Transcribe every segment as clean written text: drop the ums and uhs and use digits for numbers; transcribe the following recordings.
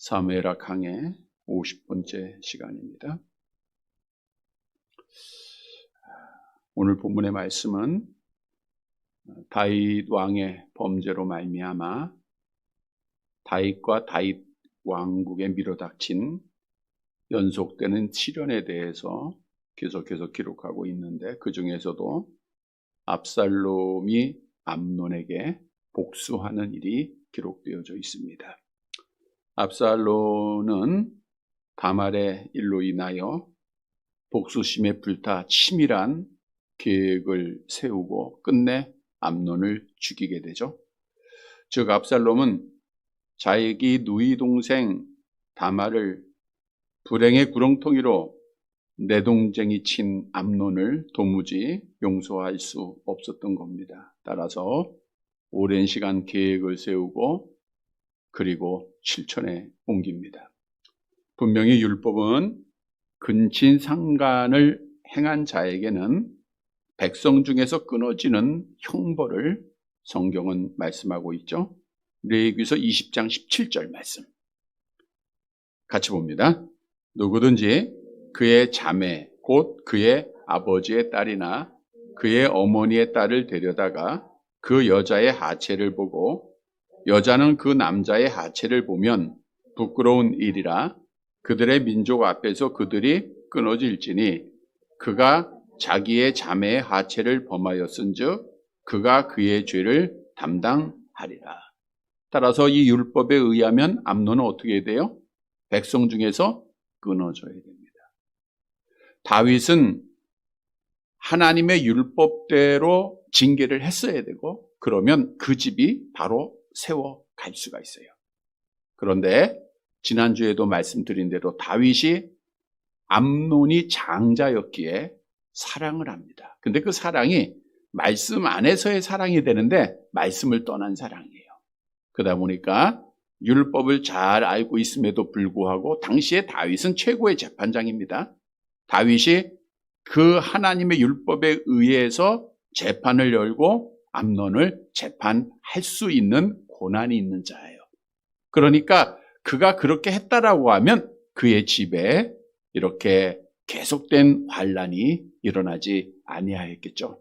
사무엘하 강의 50번째 시간입니다. 오늘 본문의 말씀은 다윗 왕의 범죄로 말미암아 다윗과 다윗 왕국에 밀어닥친 연속되는 시련에 대해서 계속해서 기록하고 있는데, 그 중에서도 압살롬이 암논에게 복수하는 일이 기록되어져 있습니다. 압살롬은 다말의 일로 인하여 복수심에 불타 치밀한 계획을 세우고 끝내 암논을 죽이게 되죠. 즉, 압살롬은 자기 누이 동생 다말을 불행의 구렁텅이로 내동쟁이 친 암논을 도무지 용서할 수 없었던 겁니다. 따라서 오랜 시간 계획을 세우고 그리고 실천에 옮깁니다. 분명히 율법은 근친상간을 행한 자에게는 백성 중에서 끊어지는 형벌을 성경은 말씀하고 있죠. 레위기서 20장 17절 말씀 같이 봅니다. 누구든지 그의 자매 곧 그의 아버지의 딸이나 그의 어머니의 딸을 데려다가 그 여자의 하체를 보고 여자는 그 남자의 하체를 보면 부끄러운 일이라 그들의 민족 앞에서 그들이 끊어질지니 그가 자기의 자매의 하체를 범하였은즉 그가 그의 죄를 담당하리라. 따라서 이 율법에 의하면 암논은 어떻게 돼요? 백성 중에서 끊어져야 됩니다. 다윗은 하나님의 율법대로 징계를 했어야 되고, 그러면 그 집이 바로 세워갈 수가 있어요. 그런데 지난주에도 말씀드린 대로 다윗이 암논이 장자였기에 사랑을 합니다. 근데 그 사랑이 말씀 안에서의 사랑이 되는데 말씀을 떠난 사랑이에요. 그러다 보니까 율법을 잘 알고 있음에도 불구하고 당시에 다윗은 최고의 재판장입니다. 다윗이 그 하나님의 율법에 의해서 재판을 열고 암논을 재판할 수 있는 고난이 있는 자예요. 그러니까 그가 그렇게 했다라고 하면 그의 집에 이렇게 계속된 환란이 일어나지 아니하였겠죠.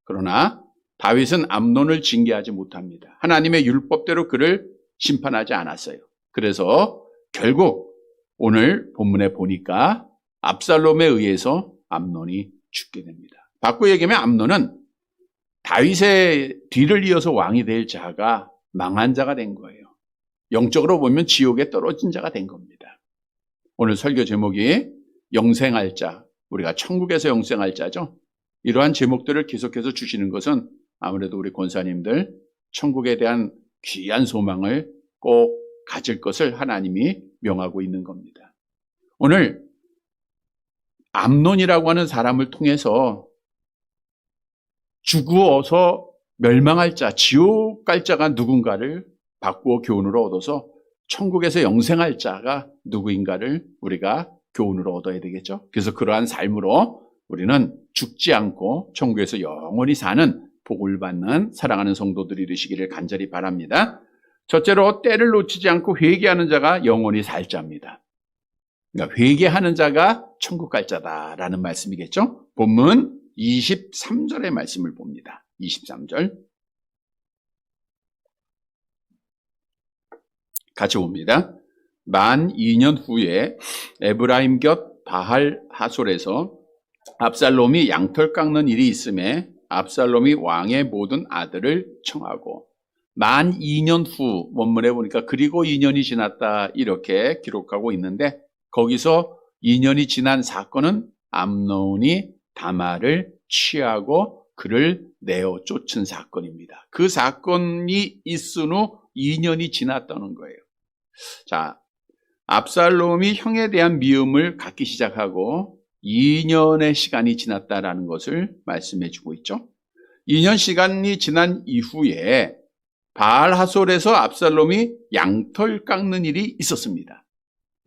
그러나 다윗은 암논을 징계하지 못합니다. 하나님의 율법대로 그를 심판하지 않았어요. 그래서 결국 오늘 본문에 보니까 압살롬에 의해서 암논이 죽게 됩니다. 바꾸어 얘기하면 암논은 다윗의 뒤를 이어서 왕이 될 자가 망한 자가 된 거예요. 영적으로 보면 지옥에 떨어진 자가 된 겁니다. 오늘 설교 제목이 영생할 자, 우리가 천국에서 영생할 자죠. 이러한 제목들을 계속해서 주시는 것은 아무래도 우리 권사님들 천국에 대한 귀한 소망을 꼭 가질 것을 하나님이 명하고 있는 겁니다. 오늘 암논이라고 하는 사람을 통해서 죽어서 멸망할 자, 지옥 갈 자가 누군가를 바꾸어 교훈으로 얻어서 천국에서 영생할 자가 누구인가를 우리가 교훈으로 얻어야 되겠죠. 그래서 그러한 삶으로 우리는 죽지 않고 천국에서 영원히 사는 복을 받는 사랑하는 성도들이 되시기를 간절히 바랍니다. 첫째로 때를 놓치지 않고 회개하는 자가 영원히 살 자입니다. 그러니까 회개하는 자가 천국 갈 자다라는 말씀이겠죠. 본문 23절의 말씀을 봅니다. 23절 같이 봅니다. 만 2년 후에 에브라임 곁 바할 하솔에서 압살롬이 양털 깎는 일이 있음에 압살롬이 왕의 모든 아들을 청하고, 만 2년 후 원문에 보니까 그리고 2년이 지났다 이렇게 기록하고 있는데, 거기서 2년이 지난 사건은 암논이 다말을 취하고 그를 내어 쫓은 사건입니다. 그 사건이 있은 후 2년이 지났다는 거예요. 자, 압살롬이 형에 대한 미움을 갖기 시작하고 2년의 시간이 지났다라는 것을 말씀해 주고 있죠. 2년 시간이 지난 이후에 바알 하솔에서 압살롬이 양털 깎는 일이 있었습니다.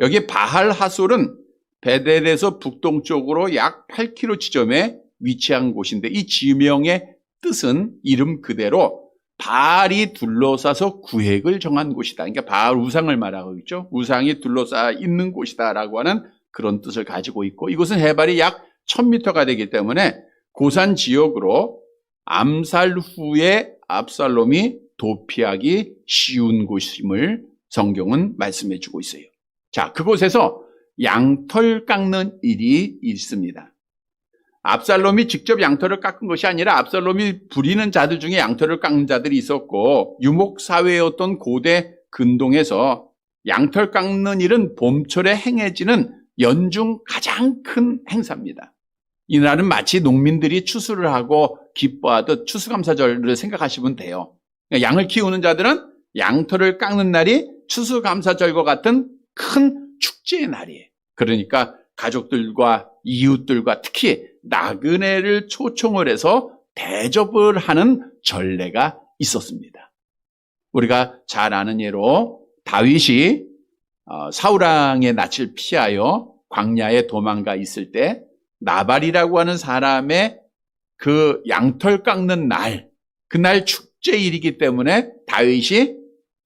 여기 바알 하솔은 베델에서 북동쪽으로 약 8km 지점에 위치한 곳인데, 이 지명의 뜻은 이름 그대로 바알이 둘러싸서 구획을 정한 곳이다. 그러니까 바알 우상을 말하고 있죠. 우상이 둘러싸 있는 곳이다라고 하는 그런 뜻을 가지고 있고, 이곳은 해발이 약 1000m가 되기 때문에 고산 지역으로 암살 후에 압살롬이 도피하기 쉬운 곳임을 성경은 말씀해 주고 있어요. 자, 그곳에서 양털 깎는 일이 있습니다. 압살롬이 직접 양털을 깎은 것이 아니라 압살롬이 부리는 자들 중에 양털을 깎는 자들이 있었고, 유목사회였던 고대 근동에서 양털 깎는 일은 봄철에 행해지는 연중 가장 큰 행사입니다. 이날은 마치 농민들이 추수를 하고 기뻐하듯 추수감사절을 생각하시면 돼요. 그러니까 양을 키우는 자들은 양털을 깎는 날이 추수감사절과 같은 큰 축제의 날이에요. 그러니까 가족들과 이웃들과 특히 나그네를 초청을 해서 대접을 하는 전례가 있었습니다. 우리가 잘 아는 예로 다윗이 사울왕의 낯을 피하여 광야에 도망가 있을 때 나발이라고 하는 사람의 그 양털 깎는 날, 그날 축제일이기 때문에 다윗이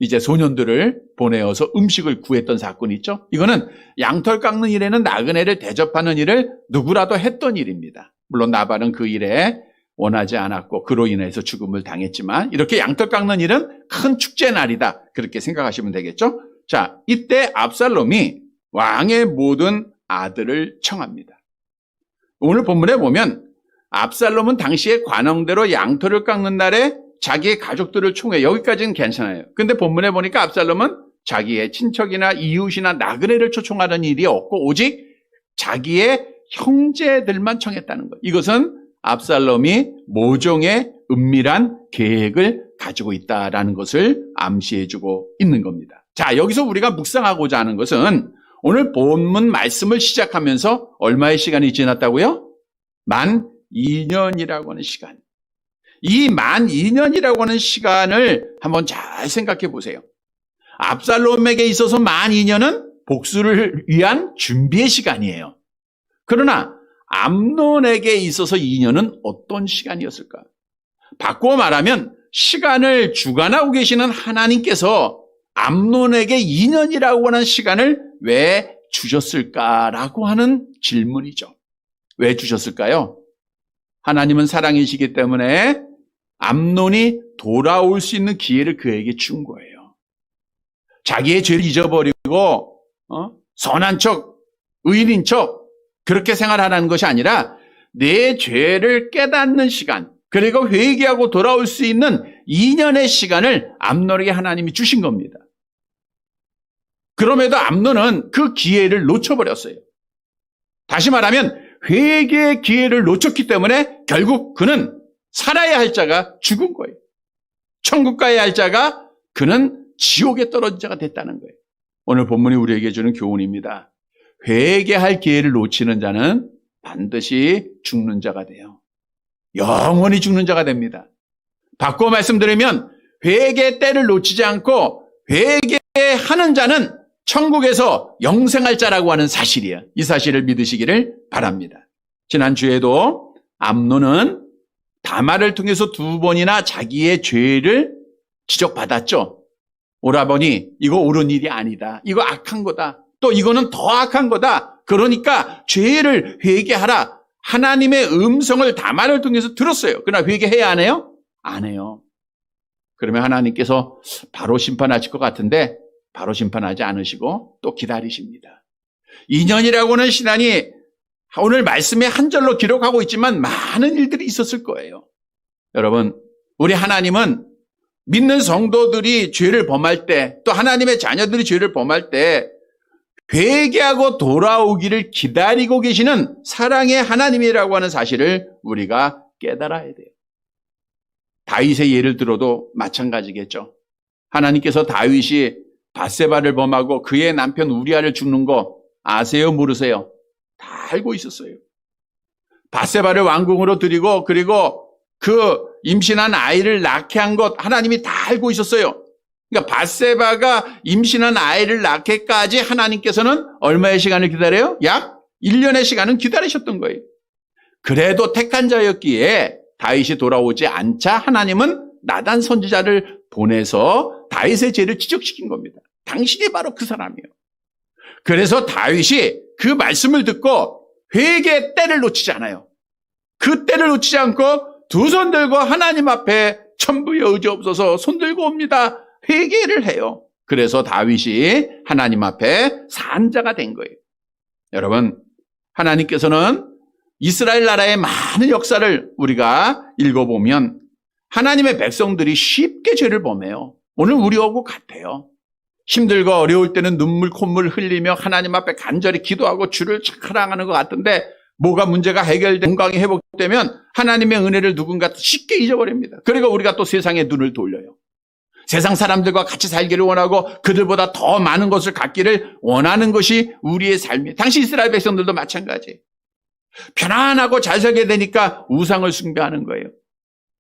이제 소년들을 보내어서 음식을 구했던 사건이 있죠. 이거는 양털 깎는 일에는 나그네를 대접하는 일을 누구라도 했던 일입니다. 물론 나발은 그 일에 원하지 않았고 그로 인해서 죽음을 당했지만, 이렇게 양털 깎는 일은 큰 축제 날이다, 그렇게 생각하시면 되겠죠. 자, 이때 압살롬이 왕의 모든 아들을 청합니다. 오늘 본문에 보면 압살롬은 당시에 관행대로 양털을 깎는 날에 자기의 가족들을 총회, 여기까지는 괜찮아요. 근데 본문에 보니까 압살롬은 자기의 친척이나 이웃이나 나그네를 초청하는 일이 없고 오직 자기의 형제들만 청했다는 것. 이것은 압살롬이 모종의 은밀한 계획을 가지고 있다는 것을 암시해주고 있는 겁니다. 자, 여기서 우리가 묵상하고자 하는 것은 오늘 본문 말씀을 시작하면서 얼마의 시간이 지났다고요? 만 2년이라고 하는 시간. 이 만 2년이라고 하는 시간을 한번 잘 생각해 보세요. 압살롬에게 있어서 만 2년은 복수를 위한 준비의 시간이에요. 그러나 암논에게 있어서 2년은 어떤 시간이었을까? 바꾸어 말하면 시간을 주관하고 계시는 하나님께서 암논에게 2년이라고 하는 시간을 왜 주셨을까라고 하는 질문이죠. 왜 주셨을까요? 하나님은 사랑이시기 때문에 암논이 돌아올 수 있는 기회를 그에게 준 거예요. 자기의 죄를 잊어버리고 선한 척, 의인인 척 그렇게 생활하라는 것이 아니라 내 죄를 깨닫는 시간, 그리고 회개하고 돌아올 수 있는 2년의 시간을 암논에게 하나님이 주신 겁니다. 그럼에도 암논은 그 기회를 놓쳐버렸어요. 다시 말하면 회개의 기회를 놓쳤기 때문에 결국 그는 살아야 할 자가 죽은 거예요. 천국 가야 할 자가 그는 지옥에 떨어진 자가 됐다는 거예요. 오늘 본문이 우리에게 주는 교훈입니다. 회개할 기회를 놓치는 자는 반드시 죽는 자가 돼요. 영원히 죽는 자가 됩니다. 바꿔 말씀드리면 회개의 때를 놓치지 않고 회개하는 자는 천국에서 영생할 자라고 하는 사실이에요. 이 사실을 믿으시기를 바랍니다. 지난주에도 암논은 다말을 통해서 2번이나 자기의 죄를 지적받았죠. 오라버니, 이거 옳은 일이 아니다. 이거 악한 거다. 또 이거는 더 악한 거다. 그러니까 죄를 회개하라. 하나님의 음성을 다말을 통해서 들었어요. 그러나 회개해야 안 해요? 안 해요. 그러면 하나님께서 바로 심판하실 것 같은데 바로 심판하지 않으시고 또 기다리십니다. 2년이라고 하는 시간이 오늘 말씀에 한 절로 기록하고 있지만 많은 일들이 있었을 거예요. 여러분, 우리 하나님은 믿는 성도들이 죄를 범할 때, 또 하나님의 자녀들이 죄를 범할 때 회개하고 돌아오기를 기다리고 계시는 사랑의 하나님이라고 하는 사실을 우리가 깨달아야 돼요. 다윗의 예를 들어도 마찬가지겠죠. 하나님께서 다윗이 밧세바를 범하고 그의 남편 우리아를 죽는 거 아세요? 모르세요? 다 알고 있었어요. 밧세바를 왕궁으로 들이고 그리고 그 임신한 아이를 낳게 한 것 하나님이 다 알고 있었어요. 그러니까 밧세바가 임신한 아이를 낳게까지 하나님께서는 얼마의 시간을 기다려요? 약 1년의 시간은 기다리셨던 거예요. 그래도 택한 자였기에 다윗이 돌아오지 않자 하나님은 나단 선지자를 보내서 다윗의 죄를 지적시킨 겁니다. 당신이 바로 그 사람이에요. 그래서 다윗이 그 말씀을 듣고 회개의 때를 놓치지 않아요. 그 때를 놓치지 않고 두 손 들고 하나님 앞에 천부의 의지 없어서 손 들고 옵니다. 회개를 해요. 그래서 다윗이 하나님 앞에 산자가 된 거예요. 여러분, 하나님께서는 이스라엘 나라의 많은 역사를 우리가 읽어보면 하나님의 백성들이 쉽게 죄를 범해요. 오늘 우리하고 같아요. 힘들고 어려울 때는 눈물 콧물 흘리며 하나님 앞에 간절히 기도하고 주를 사랑하는 것 같은데 뭐가 문제가 해결되고 건강이 회복되면 하나님의 은혜를 누군가 쉽게 잊어버립니다. 그리고 우리가 또 세상에 눈을 돌려요. 세상 사람들과 같이 살기를 원하고 그들보다 더 많은 것을 갖기를 원하는 것이 우리의 삶이에요. 당시 이스라엘 백성들도 마찬가지예요. 편안하고 잘 살게 되니까 우상을 숭배하는 거예요.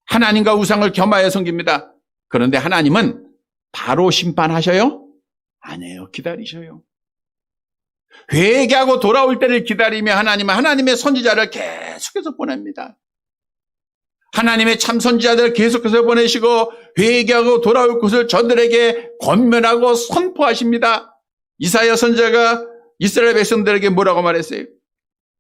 하나님과 우상을 겸하여 섬깁니다. 그런데 하나님은 바로 심판하셔요? 아니에요. 기다리셔요. 회개하고 돌아올 때를 기다리며 하나님은 하나님의 선지자를 계속해서 보냅니다. 하나님의 참 선지자들을 계속해서 보내시고 회개하고 돌아올 것을 저들에게 권면하고 선포하십니다. 이사야 선지자가 이스라엘 백성들에게 뭐라고 말했어요?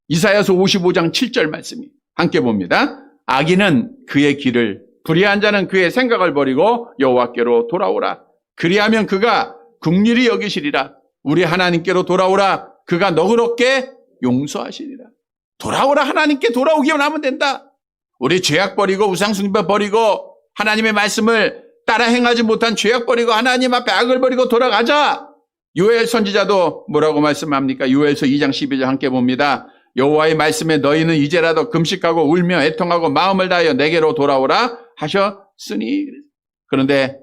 이사야서 55장 7절 말씀이 함께 봅니다. 악인은 그의 길을, 불의한 자는 그의 생각을 버리고 여호와께로 돌아오라. 그리하면 그가 긍휼히 여기시리라. 우리 하나님께로 돌아오라. 그가 너그럽게 용서하시리라. 돌아오라. 하나님께 돌아오기만 하면 된다. 우리 죄악 버리고 우상 숭배 버리고 하나님의 말씀을 따라 행하지 못한 죄악 버리고 하나님 앞에 악을 버리고 돌아가자. 요엘 선지자도 뭐라고 말씀합니까? 요엘서 2장 12절 함께 봅니다. 여호와의 말씀에 너희는 이제라도 금식하고 울며 애통하고 마음을 다하여 내게로 돌아오라 하셨으니. 그런데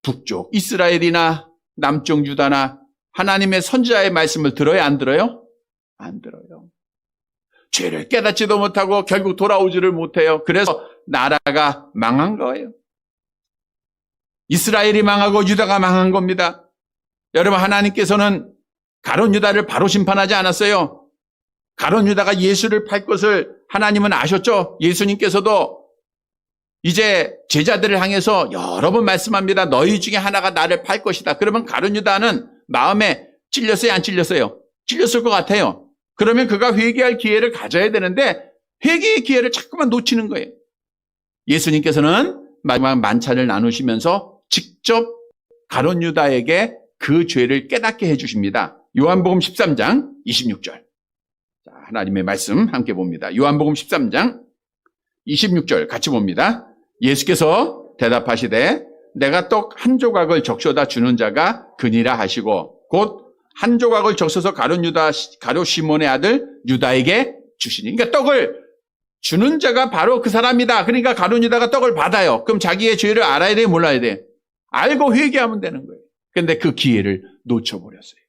북쪽 이스라엘이나 남쪽 유다나 하나님의 선지자의 말씀을 들어야 안 들어요? 안 들어요. 죄를 깨닫지도 못하고 결국 돌아오지를 못해요. 그래서 나라가 망한 거예요. 이스라엘이 망하고 유다가 망한 겁니다. 여러분, 하나님께서는 가룟 유다를 바로 심판하지 않았어요. 가룟 유다가 예수를 팔 것을 하나님은 아셨죠? 예수님께서도 이제 제자들을 향해서 여러 번 말씀합니다. 너희 중에 하나가 나를 팔 것이다. 그러면 가룟 유다는 마음에 찔렸어요? 안 찔렸어요? 찔렸을 것 같아요. 그러면 그가 회개할 기회를 가져야 되는데 회개의 기회를 자꾸만 놓치는 거예요. 예수님께서는 마지막 만찬을 나누시면서 직접 가룟 유다에게 그 죄를 깨닫게 해주십니다. 요한복음 13장 26절. 자, 하나님의 말씀 함께 봅니다. 요한복음 13장 26절 같이 봅니다. 예수께서 대답하시되 내가 떡 한 조각을 적셔다 주는 자가 그니라 하시고 곧 한 조각을 적셔서 가룟 시몬의 아들 유다에게 주시니. 그러니까 떡을 주는 자가 바로 그 사람이다. 그러니까 가룟 유다가 떡을 받아요. 그럼 자기의 죄를 알아야 돼, 몰라야 돼? 알고 회개하면 되는 거예요. 그런데 그 기회를 놓쳐버렸어요.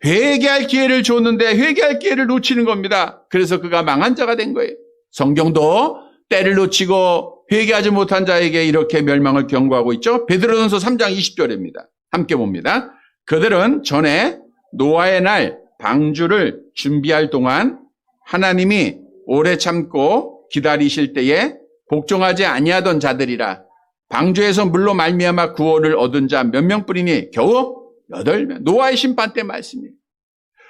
회개할 기회를 줬는데 회개할 기회를 놓치는 겁니다. 그래서 그가 망한 자가 된 거예요. 성경도 때를 놓치고 회개하지 못한 자에게 이렇게 멸망을 경고하고 있죠. 베드로전서 3장 20절입니다. 함께 봅니다. 그들은 전에 노아의 날 방주를 준비할 동안 하나님이 오래 참고 기다리실 때에 복종하지 아니하던 자들이라. 방주에서 물로 말미암아 구원을 얻은 자 몇 명뿐이니 겨우 8명. 노아의 심판 때 말씀이에요.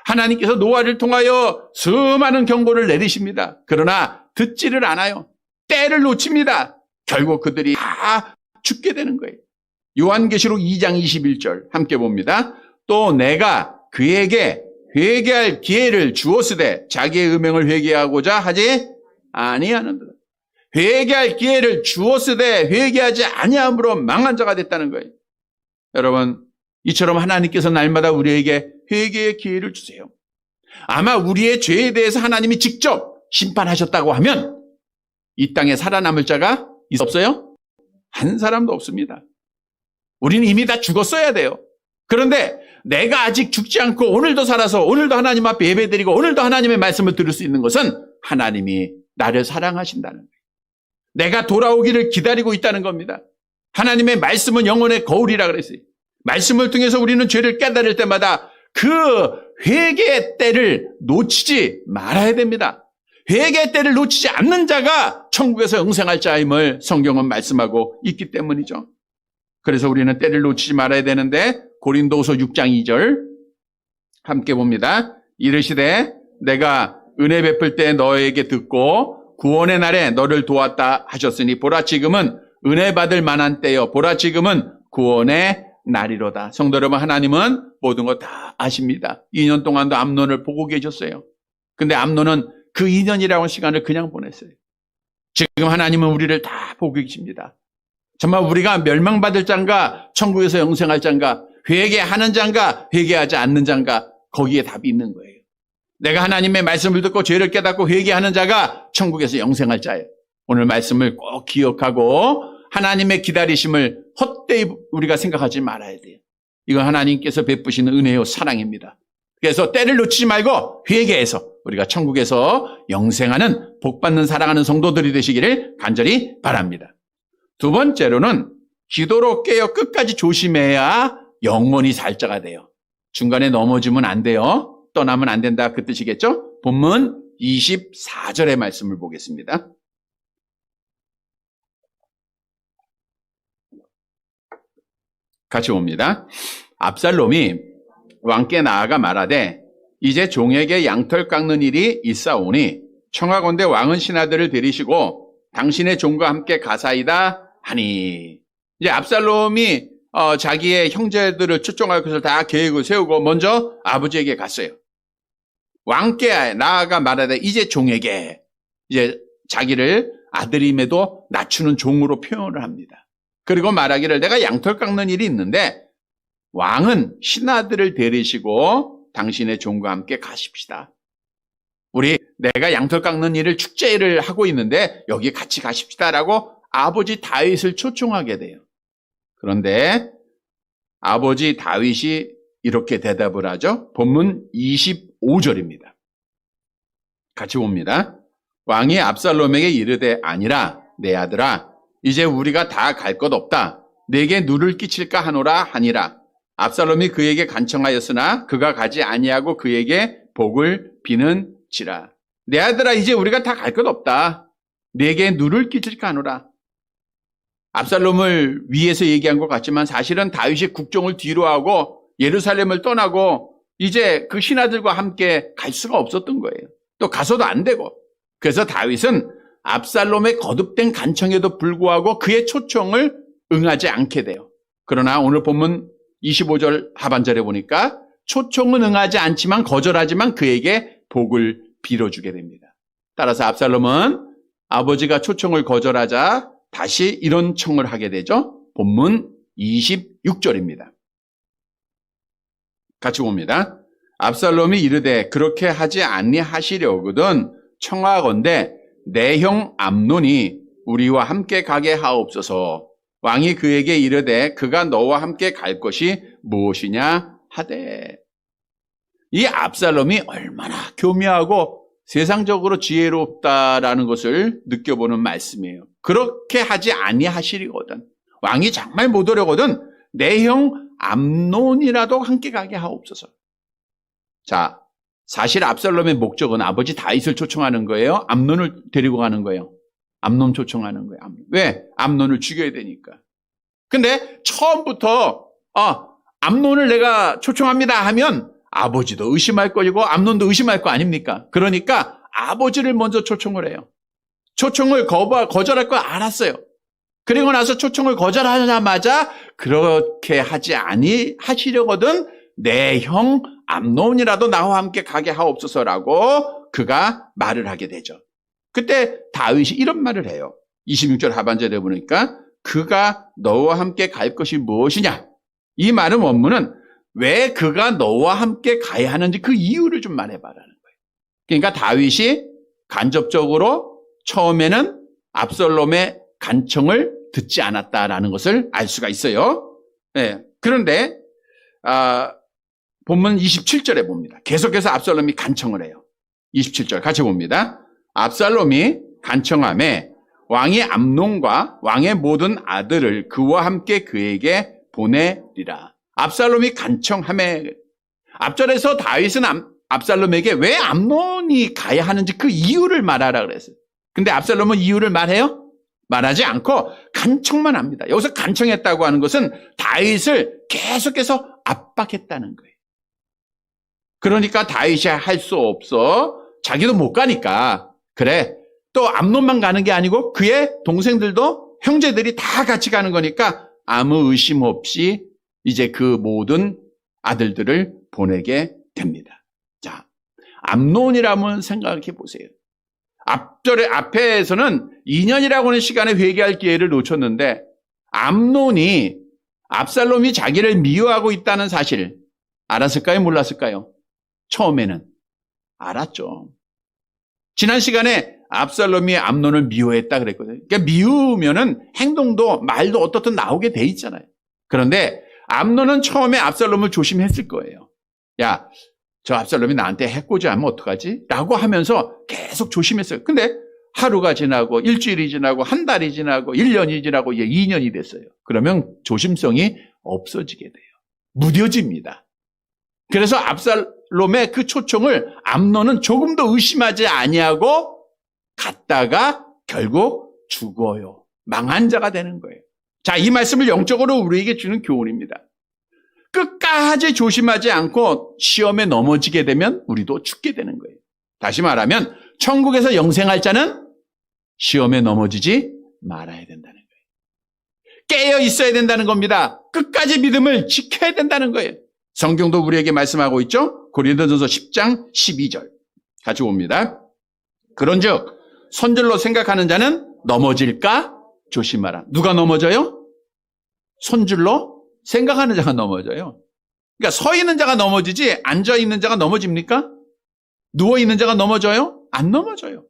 하나님께서 노아를 통하여 수많은 경고를 내리십니다. 그러나 듣지를 않아요. 때를 놓칩니다. 결국 그들이 다 죽게 되는 거예요. 요한계시록 2장 21절 함께 봅니다. 또 내가 그에게 회개할 기회를 주었으되 자기의 음행을 회개하고자 하지 아니하는도다. 회개할 기회를 주었으되 회개하지 아니함으로 망한 자가 됐다는 거예요. 여러분, 이처럼 하나님께서 날마다 우리에게 회개의 기회를 주세요. 아마 우리의 죄에 대해서 하나님이 직접 심판하셨다고 하면 이 땅에 살아남을 자가 없어요? 한 사람도 없습니다. 우리는 이미 다 죽었어야 돼요. 그런데 내가 아직 죽지 않고 오늘도 살아서 오늘도 하나님 앞에 예배드리고 오늘도 하나님의 말씀을 들을 수 있는 것은 하나님이 나를 사랑하신다는 거예요. 내가 돌아오기를 기다리고 있다는 겁니다. 하나님의 말씀은 영혼의 거울이라 그랬어요. 말씀을 통해서 우리는 죄를 깨달을 때마다 그 회개의 때를 놓치지 말아야 됩니다. 회개의 때를 놓치지 않는 자가 천국에서 영생할 자임을 성경은 말씀하고 있기 때문이죠. 그래서 우리는 때를 놓치지 말아야 되는데 고린도후서 6장 2절 함께 봅니다. 이르시되 내가 은혜 베풀 때 너에게 듣고 구원의 날에 너를 도왔다 하셨으니 보라 지금은 은혜 받을 만한 때요 보라 지금은 구원의 날이로다. 성도 여러분, 하나님은 모든 거 다 아십니다. 2년 동안도 암논을 보고 계셨어요. 근데 암논은 그 2년이라고 하는 시간을 그냥 보냈어요. 지금 하나님은 우리를 다 보고 계십니다. 정말 우리가 멸망받을 자인가 천국에서 영생할 자인가 회개하는 자인가 회개하지 않는 자인가 거기에 답이 있는 거예요. 내가 하나님의 말씀을 듣고 죄를 깨닫고 회개하는 자가 천국에서 영생할 자예요. 오늘 말씀을 꼭 기억하고 하나님의 기다리심을 헛되이 우리가 생각하지 말아야 돼요. 이건 하나님께서 베푸시는 은혜요 사랑입니다. 그래서 때를 놓치지 말고 회개해서 우리가 천국에서 영생하는 복받는 사랑하는 성도들이 되시기를 간절히 바랍니다. 두 번째로는 기도로 깨어 끝까지 조심해야 영원히 살 자가 돼요. 중간에 넘어지면 안 돼요. 떠나면 안 된다 그 뜻이겠죠? 본문 24절의 말씀을 보겠습니다. 같이 봅니다. 압살롬이 왕께 나아가 말하되 이제 종에게 양털 깎는 일이 있사오니 청하건대 왕은 신하들을 데리시고 당신의 종과 함께 가사이다 하니. 이제 압살롬이 자기의 형제들을 추종할 것을 다 계획을 세우고 먼저 아버지에게 갔어요. 왕께 나아가 말하되 이제 종에게, 이제 자기를 아들임에도 낮추는 종으로 표현을 합니다. 그리고 말하기를 내가 양털 깎는 일이 있는데 왕은 신하들을 데리시고 당신의 종과 함께 가십시다. 내가 양털 깎는 일을 축제를 하고 있는데 여기 같이 가십시다라고 아버지 다윗을 초청하게 돼요. 그런데 아버지 다윗이 이렇게 대답을 하죠. 본문 25절입니다. 같이 봅니다. 왕이 압살롬에게 이르되 아니라 내 아들아 이제 우리가 다 갈 것 없다. 내게 누를 끼칠까 하노라 하니라. 압살롬이 그에게 간청하였으나 그가 가지 아니하고 그에게 복을 비는지라. 내 아들아 이제 우리가 다 갈 것 없다. 내게 누를 끼칠까 하노라. 압살롬을 위해서 얘기한 것 같지만 사실은 다윗이 국정을 뒤로하고 예루살렘을 떠나고 이제 그 신하들과 함께 갈 수가 없었던 거예요. 또 가서도 안 되고. 그래서 다윗은 압살롬의 거듭된 간청에도 불구하고 그의 초청을 응하지 않게 돼요. 그러나 오늘 본문 25절 하반절에 보니까 초청은 응하지 않지만 거절하지만 그에게 복을 빌어주게 됩니다. 따라서 압살롬은 아버지가 초청을 거절하자 다시 이런 청을 하게 되죠. 본문 26절입니다. 같이 봅니다. 압살롬이 이르되 그렇게 하지 아니하시려거든 청하건대 내 형 암논이 우리와 함께 가게 하옵소서. 왕이 그에게 이르되 그가 너와 함께 갈 것이 무엇이냐 하되. 이 압살롬이 얼마나 교묘하고 세상적으로 지혜롭다라는 것을 느껴보는 말씀이에요. 그렇게 하지 아니하시리거든. 왕이 정말 못 오려거든 내 형 암논이라도 함께 가게 하옵소서. 자, 사실 압살롬의 목적은 아버지 다윗을 초청하는 거예요? 암논을 데리고 가는 거예요? 암논 초청하는 거예요. 왜? 암논을 죽여야 되니까. 근데 처음부터 암논을 내가 초청합니다 하면 아버지도 의심할 거고 암논도 의심할 거 아닙니까? 그러니까 아버지를 먼저 초청을 해요. 초청을 거절할 거 알았어요. 그리고 나서 초청을 거절하자마자 그렇게 하지 아니하시려거든 내 형 암논이라도 나와 함께 가게 하옵소서라고 그가 말을 하게 되죠. 그때 다윗이 이런 말을 해요. 26절 하반절에 보니까 그가 너와 함께 갈 것이 무엇이냐. 이 말은 원문은 왜 그가 너와 함께 가야 하는지 그 이유를 좀 말해봐라는 거예요. 그러니까 다윗이 간접적으로 처음에는 압살롬의 간청을 듣지 않았다라는 것을 알 수가 있어요. 네. 그런데 본문 27절에 봅니다. 계속해서 압살롬이 간청을 해요. 27절 같이 봅니다. 압살롬이 간청하매 왕이 암논과 왕의 모든 아들을 그와 함께 그에게 보내리라. 압살롬이 간청하매 앞절에서 다윗은 압살롬에게 왜 암논이 가야 하는지 그 이유를 말하라 그랬어요. 근데 압살롬은 이유를 말해요? 말하지 않고 간청만 합니다. 여기서 간청했다고 하는 것은 다윗을 계속해서 압박했다는 거예요. 그러니까 다윗이 할 수 없어. 자기도 못 가니까. 그래. 또 암논만 가는 게 아니고 그의 동생들도 형제들이 다 같이 가는 거니까 아무 의심 없이 이제 그 모든 아들들을 보내게 됩니다. 자, 암논이라면 생각해 보세요. 앞에서는 2년이라고 하는 시간에 회개할 기회를 놓쳤는데 암논이 압살롬이 자기를 미워하고 있다는 사실 알았을까요? 몰랐을까요? 처음에는 알았죠. 지난 시간에 압살롬이 암논을 미워했다 그랬거든요. 그러니까 미우면은 행동도 말도 어떻든 나오게 돼 있잖아요. 그런데 암논은 처음에 압살롬을 조심했을 거예요. 야, 저 압살롬이 나한테 해코지하면 어떡하지? 라고 하면서 계속 조심했어요. 근데 하루가 지나고 일주일이 지나고 한 달이 지나고 1년이 지나고 이제 2년이 됐어요. 그러면 조심성이 없어지게 돼요. 무뎌집니다. 그래서 압살롬의 그 초청을 암논은 조금도 의심하지 아니하고 갔다가 결국 죽어요. 망한 자가 되는 거예요. 자, 이 말씀을 영적으로 우리에게 주는 교훈입니다. 끝까지 조심하지 않고 시험에 넘어지게 되면 우리도 죽게 되는 거예요. 다시 말하면 천국에서 영생할 자는 시험에 넘어지지 말아야 된다는 거예요. 깨어 있어야 된다는 겁니다. 끝까지 믿음을 지켜야 된다는 거예요. 성경도 우리에게 말씀하고 있죠. 고린도전서 10장 12절 같이 봅니다. 그런즉 손절로 생각하는 자는 넘어질까 조심하라. 누가 넘어져요? 손줄로 생각하는 자가 넘어져요. 그러니까 서 있는 자가 넘어지지 앉아 있는 자가 넘어집니까? 누워 있는 자가 넘어져요? 안 넘어져요.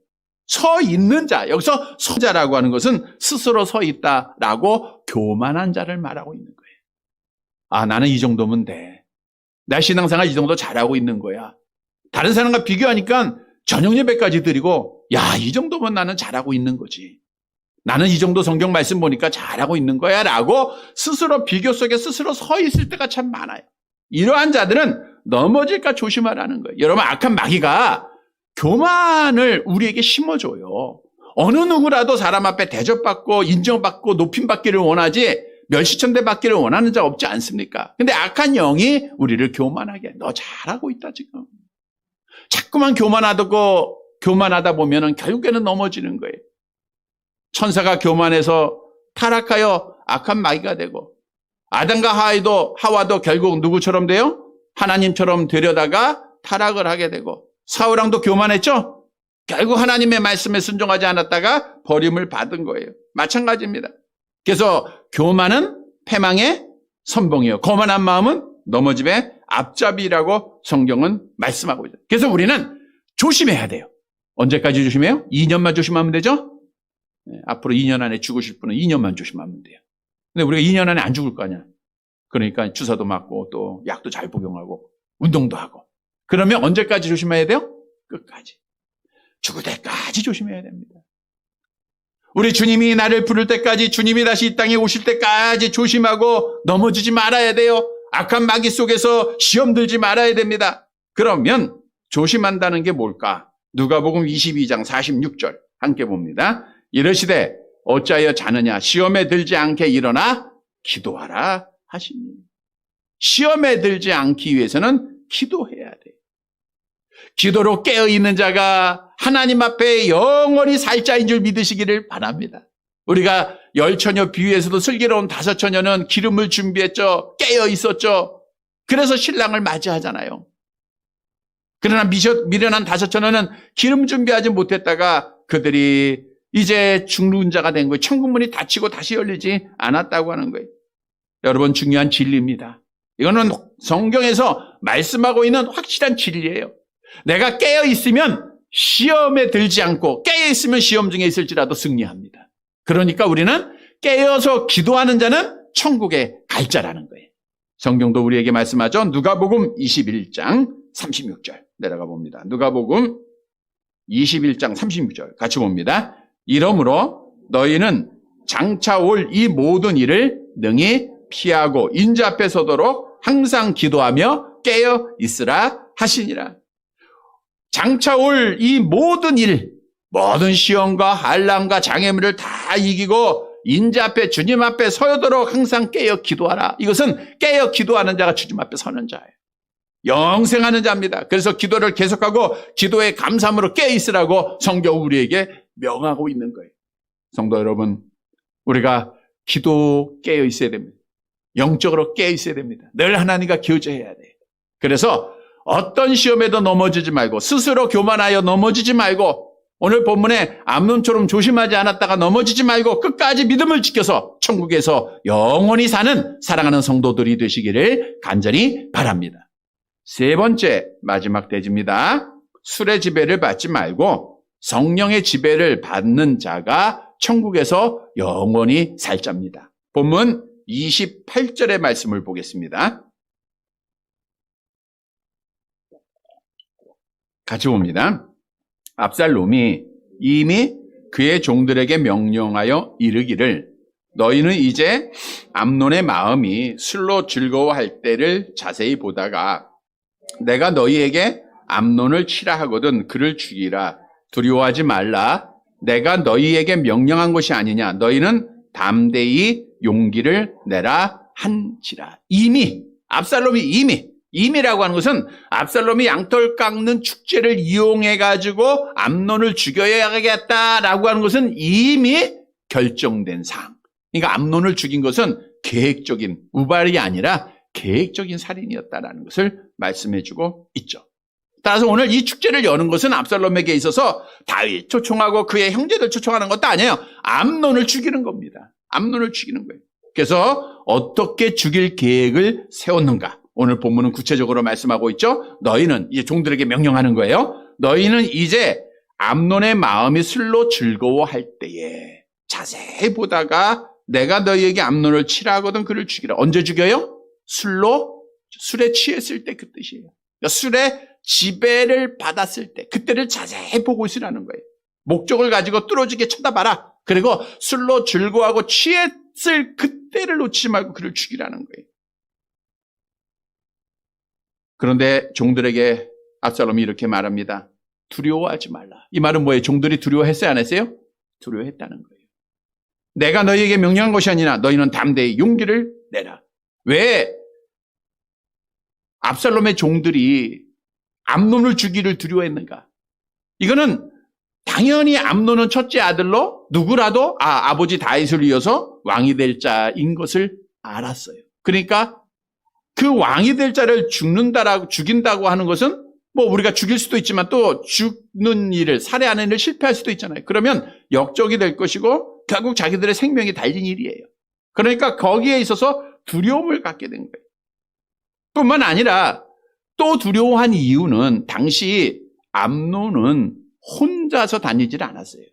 서 있는 자, 여기서 서자라고 하는 것은 스스로 서 있다라고 교만한 자를 말하고 있는 거예요. 아, 나는 이 정도면 돼. 나 신앙생활 이 정도 잘하고 있는 거야. 다른 사람과 비교하니까 저녁 예배까지 드리고, 야, 이 정도면 나는 잘하고 있는 거지. 나는 이 정도 성경 말씀 보니까 잘하고 있는 거야 라고 스스로 비교 속에 스스로 서 있을 때가 참 많아요. 이러한 자들은 넘어질까 조심하라는 거예요. 여러분, 악한 마귀가 교만을 우리에게 심어줘요. 어느 누구라도 사람 앞에 대접받고 인정받고 높임받기를 원하지 멸시천대 받기를 원하는 자 없지 않습니까? 근데 악한 영이 우리를 교만하게 해. 너 잘하고 있다 지금. 자꾸만 교만하다 보면 결국에는 넘어지는 거예요. 천사가 교만해서 타락하여 악한 마귀가 되고 아담과 하와도 결국 누구처럼 돼요? 하나님처럼 되려다가 타락을 하게 되고 사울왕도 교만했죠? 결국 하나님의 말씀에 순종하지 않았다가 버림을 받은 거예요. 마찬가지입니다. 그래서 교만은 패망의 선봉이에요. 거만한 마음은 넘어짐의 앞잡이라고 성경은 말씀하고 있어요. 그래서 우리는 조심해야 돼요. 언제까지 조심해요? 2년만 조심하면 되죠? 네, 앞으로 2년 안에 죽으실 분은 2년만 조심하면 돼요. 근데 우리가 2년 안에 안 죽을 거 아니야. 그러니까 주사도 맞고 또 약도 잘 복용하고 운동도 하고. 그러면 언제까지 조심해야 돼요? 끝까지. 죽을 때까지 조심해야 됩니다. 우리 주님이 나를 부를 때까지, 주님이 다시 이 땅에 오실 때까지 조심하고 넘어지지 말아야 돼요. 악한 마귀 속에서 시험 들지 말아야 됩니다. 그러면 조심한다는 게 뭘까? 누가복음 22장 46절 함께 봅니다. 이르시되 어찌하여 자느냐? 시험에 들지 않게 일어나 기도하라 하시니. 시험에 들지 않기 위해서는 기도해야 돼요. 기도로 깨어있는 자가 하나님 앞에 영원히 살 자인 줄 믿으시기를 바랍니다. 우리가 열처녀 비유에서도 슬기로운 다섯 처녀는 기름을 준비했죠. 깨어 있었죠. 그래서 신랑을 맞이하잖아요. 그러나 미련한 다섯 처녀는 기름 준비하지 못했다가 그들이 이제 죽는 자가 된 거예요. 천국문이 닫히고 다시 열리지 않았다고 하는 거예요. 여러분, 중요한 진리입니다. 이거는 성경에서 말씀하고 있는 확실한 진리예요. 내가 깨어 있으면 시험에 들지 않고 깨어 있으면 시험 중에 있을지라도 승리합니다. 그러니까 우리는 깨어서 기도하는 자는 천국에 갈 자라는 거예요. 성경도 우리에게 말씀하죠. 누가복음 21장 36절 내려가 봅니다. 누가복음 21장 36절 같이 봅니다. 이러므로 너희는 장차 올 이 모든 일을 능히 피하고 인자 앞에 서도록 항상 기도하며 깨어 있으라 하시니라. 장차 올 이 모든 일, 모든 시험과 환난과 장애물을 다 이기고 인자 앞에 주님 앞에 서도록 항상 깨어 기도하라. 이것은 깨어 기도하는 자가 주님 앞에 서는 자예요. 영생하는 자입니다. 그래서 기도를 계속하고 기도의 감사함으로 깨어 있으라고 성경 우리에게 명하고 있는 거예요. 성도 여러분, 우리가 기도 깨어 있어야 됩니다. 영적으로 깨어 있어야 됩니다. 늘 하나님과 교제해야 돼요. 그래서 어떤 시험에도 넘어지지 말고 스스로 교만하여 넘어지지 말고 오늘 본문에 암논처럼 조심하지 않았다가 넘어지지 말고 끝까지 믿음을 지켜서 천국에서 영원히 사는 사랑하는 성도들이 되시기를 간절히 바랍니다. 세 번째 마지막 대지입니다. 술의 지배를 받지 말고 성령의 지배를 받는 자가 천국에서 영원히 살 자입니다. 본문 28절의 말씀을 보겠습니다. 같이 봅니다. 압살롬이 이미 그의 종들에게 명령하여 이르기를 너희는 이제 암논의 마음이 술로 즐거워할 때를 자세히 보다가 내가 너희에게 암논을 치라 하거든 그를 죽이라. 두려워하지 말라. 내가 너희에게 명령한 것이 아니냐. 너희는 담대히 용기를 내라 한지라. 이미 압살롬이 이미라고 하는 것은 압살롬이 양털 깎는 축제를 이용해가지고 암논을 죽여야겠다라고 하는 것은 이미 결정된 사항. 그러니까 암논을 죽인 것은 계획적인, 우발이 아니라 계획적인 살인이었다라는 것을 말씀해주고 있죠. 따라서 오늘 이 축제를 여는 것은 압살롬에게 있어서 다윗 초청하고 그의 형제들 초청하는 것도 아니에요. 암논을 죽이는 겁니다. 암논을 죽이는 거예요. 그래서 어떻게 죽일 계획을 세웠는가? 오늘 본문은 구체적으로 말씀하고 있죠. 너희는 이제 종들에게 명령하는 거예요. 너희는 이제 암논의 마음이 술로 즐거워할 때에 자세히 보다가 내가 너희에게 암논을 치라 하거든 그를 죽이라. 언제 죽여요? 술에 취했을 때 그 뜻이에요. 그러니까 술에 지배를 받았을 때 그때를 자세히 보고 있으라는 거예요. 목적을 가지고 뚫어지게 쳐다봐라. 그리고 술로 즐거워하고 취했을 그때를 놓치지 말고 그를 죽이라는 거예요. 그런데 종들에게 압살롬이 이렇게 말합니다. 두려워하지 말라. 이 말은 뭐예요? 종들이 두려워했어요? 안 했어요? 두려워했다는 거예요. 내가 너희에게 명령한 것이 아니라 너희는 담대히 용기를 내라. 왜 압살롬의 종들이 암논을 죽이를 두려워했는가? 이거는 당연히 암논은 첫째 아들로 누구라도 아버지 다윗을 이어서 왕이 될 자인 것을 알았어요. 그러니까 그 왕이 될 자를 죽인다고 하는 것은 뭐 우리가 죽일 수도 있지만 또 죽는 일을 살해하는 일을 실패할 수도 있잖아요. 그러면 역적이 될 것이고 결국 자기들의 생명이 달린 일이에요. 그러니까 거기에 있어서 두려움을 갖게 된 거예요. 뿐만 아니라 또 두려워한 이유는 당시 암논은 혼자서 다니질 않았어요.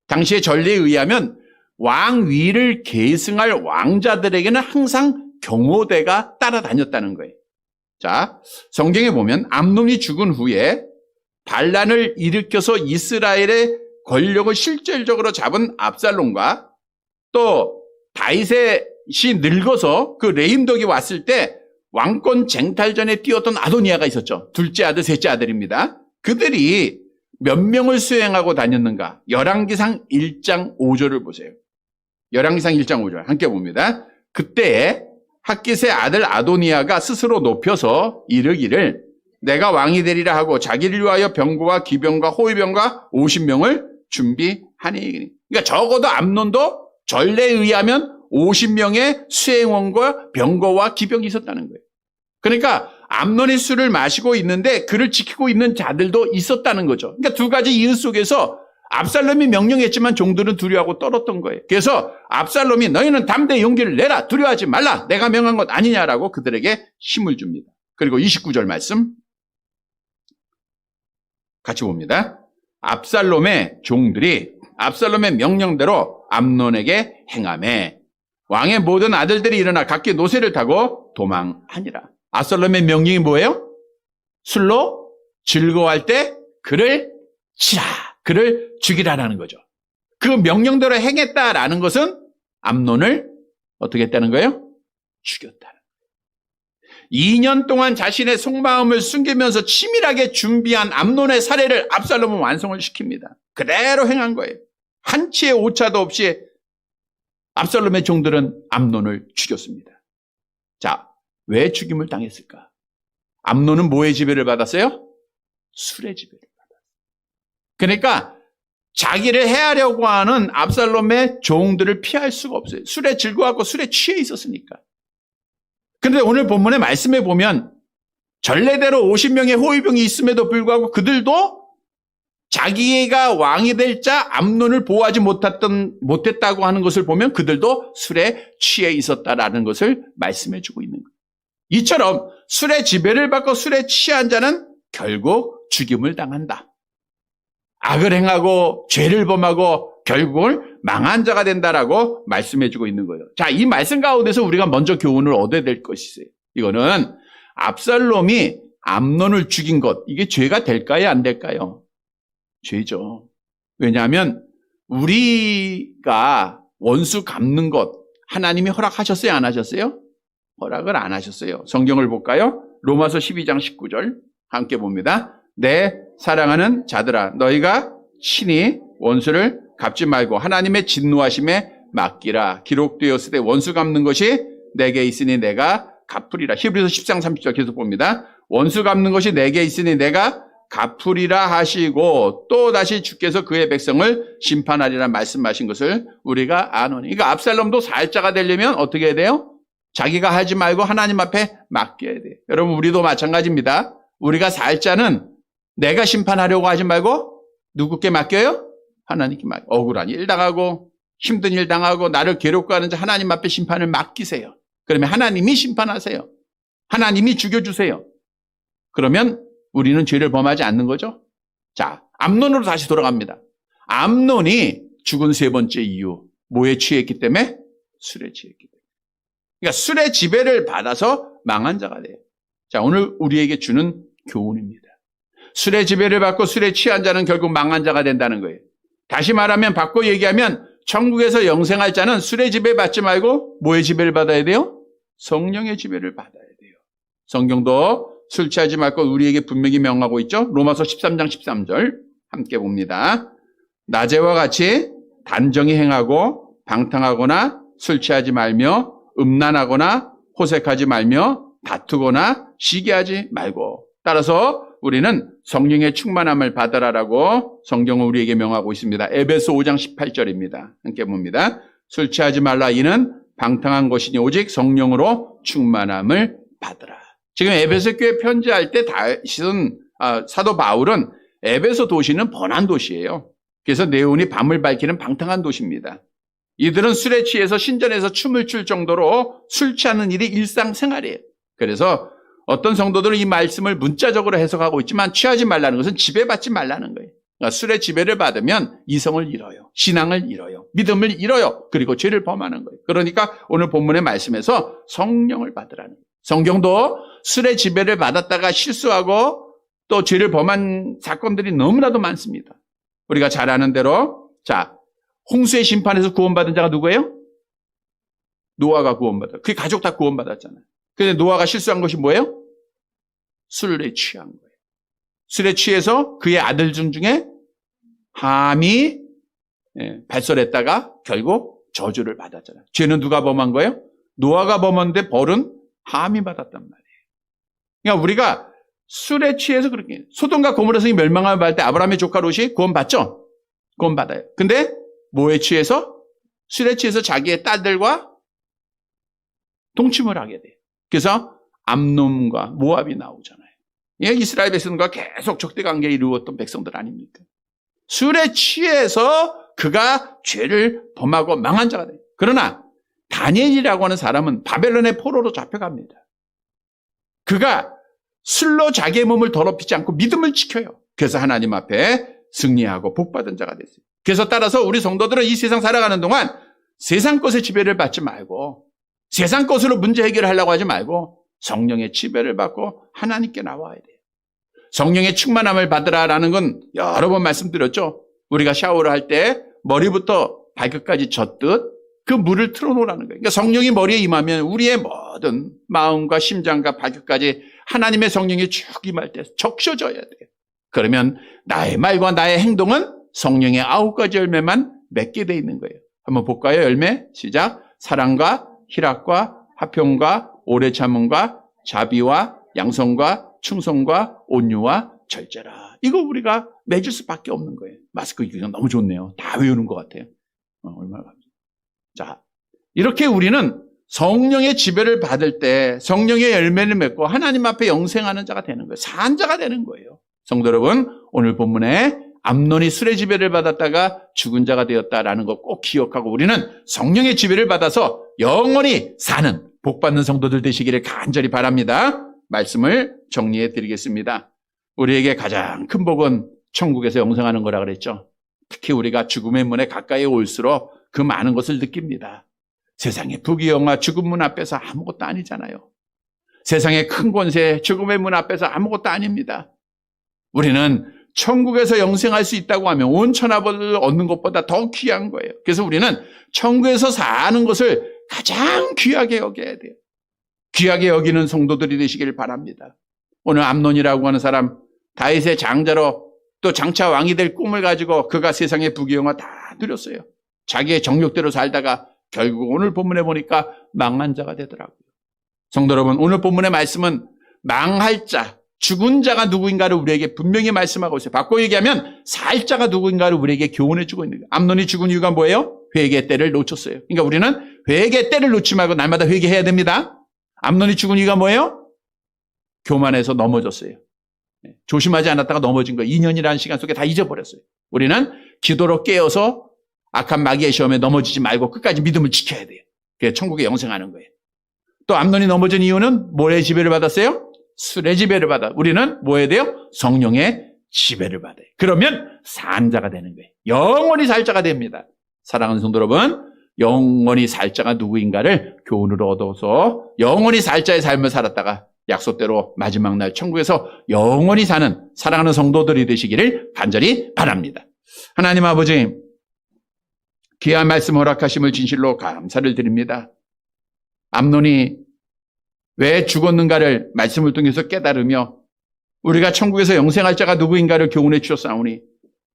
당시의 전례에 의하면 왕위를 계승할 왕자들에게는 항상 경호대가 따라다녔다는 거예요. 자, 성경에 보면 암논이 죽은 후에 반란을 일으켜서 이스라엘의 권력을 실질적으로 잡은 압살롬과 또 다윗이 늙어서 그 레임덕이 왔을 때 왕권 쟁탈전에 뛰었던 아도니아가 있었죠. 둘째 아들, 셋째 아들입니다. 그들이 몇 명을 수행하고 다녔는가? 열왕기상 1장 5절을 보세요. 열왕기상 1장 5절 함께 봅니다. 그때 핫깃의 아들 아도니아가 스스로 높여서 이르기를 내가 왕이 되리라 하고 자기를 위하여 병거와 기병과 호위병과 50명을 준비하니. 그러니까 적어도 암논도 전례에 의하면 50명의 수행원과 병거와 기병이 있었다는 거예요. 그러니까 암논이 술을 마시고 있는데 그를 지키고 있는 자들도 있었다는 거죠. 그러니까 두 가지 이유 속에서 압살롬이 명령했지만 종들은 두려워하고 떨었던 거예요. 그래서 압살롬이 너희는 담대히 용기를 내라. 두려워하지 말라. 내가 명한 것 아니냐라고 그들에게 힘을 줍니다. 그리고 29절 말씀 같이 봅니다. 압살롬의 종들이 압살롬의 명령대로 암논에게 행하매 왕의 모든 아들들이 일어나 각기 노새를 타고 도망하니라. 압살롬의 명령이 뭐예요? 술로 즐거워할 때 그를 치라. 그를 죽이라라는 거죠. 그 명령대로 행했다라는 것은 암논을 어떻게 했다는 거예요? 죽였다는 거예요. 2년 동안 자신의 속마음을 숨기면서 치밀하게 준비한 암논의 살해를 압살롬은 완성을 시킵니다. 그대로 행한 거예요. 한치의 오차도 없이 압살롬의 종들은 암논을 죽였습니다. 자, 왜 죽임을 당했을까? 암논은 뭐의 지배를 받았어요? 술의 지배를 받았어요. 그러니까 자기를 해하려고 하는 압살롬의 종들을 피할 수가 없어요. 술에 즐거워하고 술에 취해 있었으니까. 그런데 오늘 본문의 말씀에 보면 전례대로 50명의 호위병이 있음에도 불구하고 그들도 자기가 왕이 될 자 암논을 보호하지 못했다고 하는 것을 보면 그들도 술에 취해 있었다라는 것을 말씀해 주고 있는 거예요. 이처럼 술의 지배를 받고 술에 취한 자는 결국 죽임을 당한다. 악을 행하고 죄를 범하고 결국은 망한 자가 된다라고 말씀해 주고 있는 거예요. 자, 이 말씀 가운데서 우리가 먼저 교훈을 얻어야 될 것이세요. 이거는 압살롬이 암논을 죽인 것, 이게 죄가 될까요? 안 될까요? 죄죠. 왜냐하면 우리가 원수 갚는 것 하나님이 허락하셨어요? 안 하셨어요? 허락을 안 하셨어요. 성경을 볼까요? 로마서 12장 19절 함께 봅니다. 내 사랑하는 자들아 너희가 친히 원수를 갚지 말고 하나님의 진노하심에 맡기라. 기록되었을 때 원수 갚는 것이 내게 있으니 내가 갚으리라. 히브리서 10장 30절 계속 봅니다. 원수 갚는 것이 내게 있으니 내가 갚으리라 하시고 또 다시 주께서 그의 백성을 심판하리라 말씀하신 것을 우리가 아노니. 그러니까 압살롬도 살자가 되려면 어떻게 해야 돼요? 자기가 하지 말고 하나님 앞에 맡겨야 돼요. 여러분 우리도 마찬가지입니다. 우리가 살자는 내가 심판하려고 하지 말고 누구께 맡겨요? 하나님께 맡겨요. 억울한 일 당하고 힘든 일 당하고 나를 괴롭게 하는 자 하나님 앞에 심판을 맡기세요. 그러면 하나님이 심판하세요. 하나님이 죽여주세요. 그러면 우리는 죄를 범하지 않는 거죠. 자, 암논으로 다시 돌아갑니다. 암논이 죽은 세 번째 이유, 뭐에 취했기 때문에? 술에 취했기 때문에. 그러니까 술의 지배를 받아서 망한 자가 돼요. 자, 오늘 우리에게 주는 교훈입니다. 술의 지배를 받고 술에 취한 자는 결국 망한 자가 된다는 거예요. 다시 말하면 바꿔 얘기하면 천국에서 영생할 자는 술의 지배 받지 말고 뭐의 지배를 받아야 돼요? 성령의 지배를 받아야 돼요. 성경도 술 취하지 말고 우리에게 분명히 명하고 있죠. 로마서 13장 13절 함께 봅니다. 낮에와 같이 단정히 행하고 방탕하거나 술 취하지 말며 음란하거나 호색하지 말며 다투거나 시기하지 말고. 따라서 우리는 성령의 충만함을 받아라라고 성경은 우리에게 명하고 있습니다. 에베소 5장 18절입니다. 함께 봅니다. 술 취하지 말라 이는 방탕한 것이니 오직 성령으로 충만함을 받으라. 지금 에베소 교회 편지할 때 사도 바울은 에베소 도시는 번한 도시예요. 그래서 네온이 밤을 밝히는 방탕한 도시입니다. 이들은 술에 취해서 신전에서 춤을 출 정도로 술 취하는 일이 일상생활이에요. 그래서 어떤 성도들은 이 말씀을 문자적으로 해석하고 있지만 취하지 말라는 것은 지배받지 말라는 거예요. 그러니까 술의 지배를 받으면 이성을 잃어요. 신앙을 잃어요. 믿음을 잃어요. 그리고 죄를 범하는 거예요. 그러니까 오늘 본문의 말씀에서 성령을 받으라는 거예요. 성경도 술의 지배를 받았다가 실수하고 또 죄를 범한 사건들이 너무나도 많습니다. 우리가 잘 아는 대로 자, 홍수의 심판에서 구원받은 자가 누구예요? 노아가 구원받았어요. 그 가족 다 구원받았잖아요. 그런데 노아가 실수한 것이 뭐예요? 술에 취한 거예요. 술에 취해서 그의 아들 중에 함이 발설했다가 결국 저주를 받았잖아요. 죄는 누가 범한 거예요? 노아가 범했는데 벌은 함이 받았단 말이에요. 그러니까 우리가 술에 취해서 그렇게 소돔과 고모라에서 멸망을 받을 때 아브라함의 조카 롯이 구원받죠? 구원받아요. 근데 뭐에 취해서? 술에 취해서 자기의 딸들과 동침을 하게 돼요. 그래서 암논과 모압이 나오잖아요. 이스라엘 백성과 계속 적대 관계를 이루었던 백성들 아닙니까? 술에 취해서 그가 죄를 범하고 망한 자가 돼요. 그러나 다니엘이라고 하는 사람은 바벨론의 포로로 잡혀갑니다. 그가 술로 자기의 몸을 더럽히지 않고 믿음을 지켜요. 그래서 하나님 앞에 승리하고 복받은 자가 됐어요. 그래서 따라서 우리 성도들은 이 세상 살아가는 동안 세상 것의 지배를 받지 말고 세상 것으로 문제 해결하려고 하지 말고 성령의 지배를 받고 하나님께 나와야 돼요. 성령의 충만함을 받으라라는 건 여러 번 말씀드렸죠. 우리가 샤워를 할 때 머리부터 발끝까지 젖듯 그 물을 틀어놓으라는 거예요. 그러니까 성령이 머리에 임하면 우리의 모든 마음과 심장과 발끝까지 하나님의 성령이 쭉 임할 때 적셔져야 돼요. 그러면 나의 말과 나의 행동은 성령의 9가지 열매만 맺게 돼 있는 거예요. 한번 볼까요? 열매 시작. 사랑과 희락과 화평과 오래 참음과 자비와 양성과 충성과 온유와 절제라. 이거 우리가 맺을 수밖에 없는 거예요. 마스크 기능 너무 좋네요. 다 외우는 것 같아요. 얼마나 감사합니다. 자, 이렇게 우리는 성령의 지배를 받을 때 성령의 열매를 맺고 하나님 앞에 영생하는 자가 되는 거예요. 산 자가 되는 거예요. 성도 여러분, 오늘 본문에 암논이 술의 지배를 받았다가 죽은 자가 되었다라는 거 꼭 기억하고 우리는 성령의 지배를 받아서 영원히 사는 복받는 성도들 되시기를 간절히 바랍니다. 말씀을 정리해 드리겠습니다. 우리에게 가장 큰 복은 천국에서 영생하는 거라 그랬죠. 특히 우리가 죽음의 문에 가까이 올수록 그 많은 것을 느낍니다. 세상의 부귀영화 죽음 문 앞에서 아무것도 아니잖아요. 세상의 큰 권세 죽음의 문 앞에서 아무것도 아닙니다. 우리는 천국에서 영생할 수 있다고 하면 온 천하보를 얻는 것보다 더 귀한 거예요. 그래서 우리는 천국에서 사는 것을 가장 귀하게 여겨야 돼요. 귀하게 여기는 성도들이 되시길 바랍니다. 오늘 암논이라고 하는 사람 다윗의 장자로 또 장차 왕이 될 꿈을 가지고 그가 세상의 부귀영화 다 누렸어요. 자기의 정욕대로 살다가 결국 오늘 본문에 보니까 망한 자가 되더라고요. 성도 여러분, 오늘 본문의 말씀은 망할 자, 죽은 자가 누구인가를 우리에게 분명히 말씀하고 있어요. 바꿔 얘기하면 살 자가 누구인가를 우리에게 교훈해 주고 있는 거예요. 암논이 죽은 이유가 뭐예요? 회개의 때를 놓쳤어요. 그러니까 우리는 회개의 때를 놓지 말고 날마다 회개해야 됩니다. 암논이 죽은 이유가 뭐예요? 교만해서 넘어졌어요. 조심하지 않았다가 넘어진 거예요. 2년이라는 시간 속에 다 잊어버렸어요. 우리는 기도로 깨어서 악한 마귀의 시험에 넘어지지 말고 끝까지 믿음을 지켜야 돼요. 그게 천국에 영생하는 거예요. 또 암논이 넘어진 이유는 뭐의 지배를 받았어요? 술의 지배를 받아. 우리는 뭐 해야 돼요? 성령의 지배를 받아요. 그러면 산 자가 되는 거예요. 영원히 살 자가 됩니다. 사랑하는 성도 여러분, 영원히 살 자가 누구인가를 교훈으로 얻어서 영원히 살 자의 삶을 살았다가 약속대로 마지막 날 천국에서 영원히 사는 사랑하는 성도들이 되시기를 간절히 바랍니다. 하나님 아버지, 귀한 말씀 허락하심을 진실로 감사를 드립니다. 암논이 왜 죽었는가를 말씀을 통해서 깨달으며 우리가 천국에서 영생할 자가 누구인가를 교훈해 주셨사오니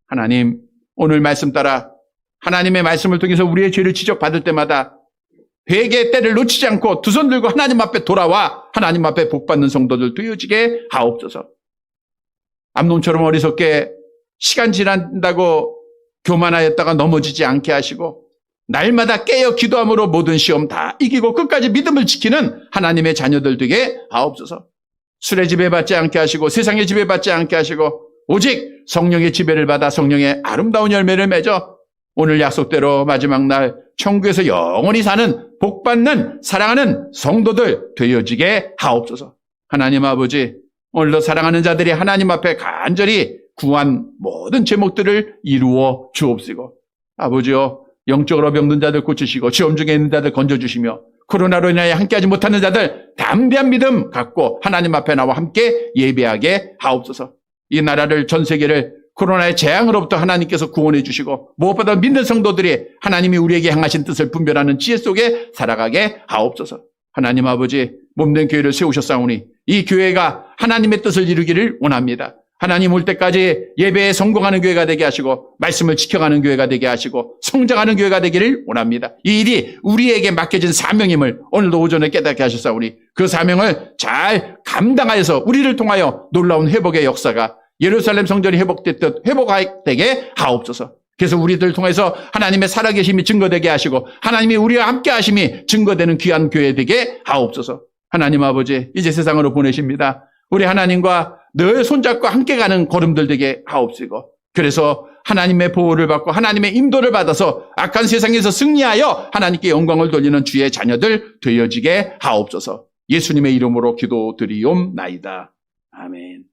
하나님, 오늘 말씀 따라 하나님의 말씀을 통해서 우리의 죄를 지적받을 때마다 회개의 때를 놓치지 않고 두 손 들고 하나님 앞에 돌아와 하나님 앞에 복받는 성도들 되어지게 하옵소서. 암논처럼 어리석게 시간 지난다고 교만하였다가 넘어지지 않게 하시고 날마다 깨어 기도함으로 모든 시험 다 이기고 끝까지 믿음을 지키는 하나님의 자녀들 되게 하옵소서. 술의 지배받지 않게 하시고 세상의 지배받지 않게 하시고 오직 성령의 지배를 받아 성령의 아름다운 열매를 맺어 오늘 약속대로 마지막 날 천국에서 영원히 사는 복받는 사랑하는 성도들 되어지게 하옵소서. 하나님 아버지, 오늘도 사랑하는 자들이 하나님 앞에 간절히 구한 모든 제목들을 이루어 주옵시고 아버지여, 영적으로 병든 자들 고치시고 시험 중에 있는 자들 건져주시며 코로나로 인하여 함께하지 못하는 자들 담대한 믿음 갖고 하나님 앞에 나와 함께 예배하게 하옵소서. 이 나라를, 전 세계를 코로나의 재앙으로부터 하나님께서 구원해 주시고 무엇보다 믿는 성도들이 하나님이 우리에게 향하신 뜻을 분별하는 지혜 속에 살아가게 하옵소서. 하나님 아버지, 몸된 교회를 세우셨사오니 이 교회가 하나님의 뜻을 이루기를 원합니다. 하나님 올 때까지 예배에 성공하는 교회가 되게 하시고 말씀을 지켜가는 교회가 되게 하시고 성장하는 교회가 되기를 원합니다. 이 일이 우리에게 맡겨진 사명임을 오늘도 오전에 깨닫게 하셨사오니 그 사명을 잘 감당하여서 우리를 통하여 놀라운 회복의 역사가 예루살렘 성전이 회복됐듯 회복되게 하옵소서. 그래서 우리들 통해서 하나님의 살아계심이 증거되게 하시고 하나님이 우리와 함께 하심이 증거되는 귀한 교회 되게 하옵소서. 하나님 아버지, 이제 세상으로 보내십니다. 우리 하나님과 늘 손잡고 함께 가는 걸음들 되게 하옵시고 그래서 하나님의 보호를 받고 하나님의 인도를 받아서 악한 세상에서 승리하여 하나님께 영광을 돌리는 주의 자녀들 되어지게 하옵소서. 예수님의 이름으로 기도드리옵나이다. 아멘.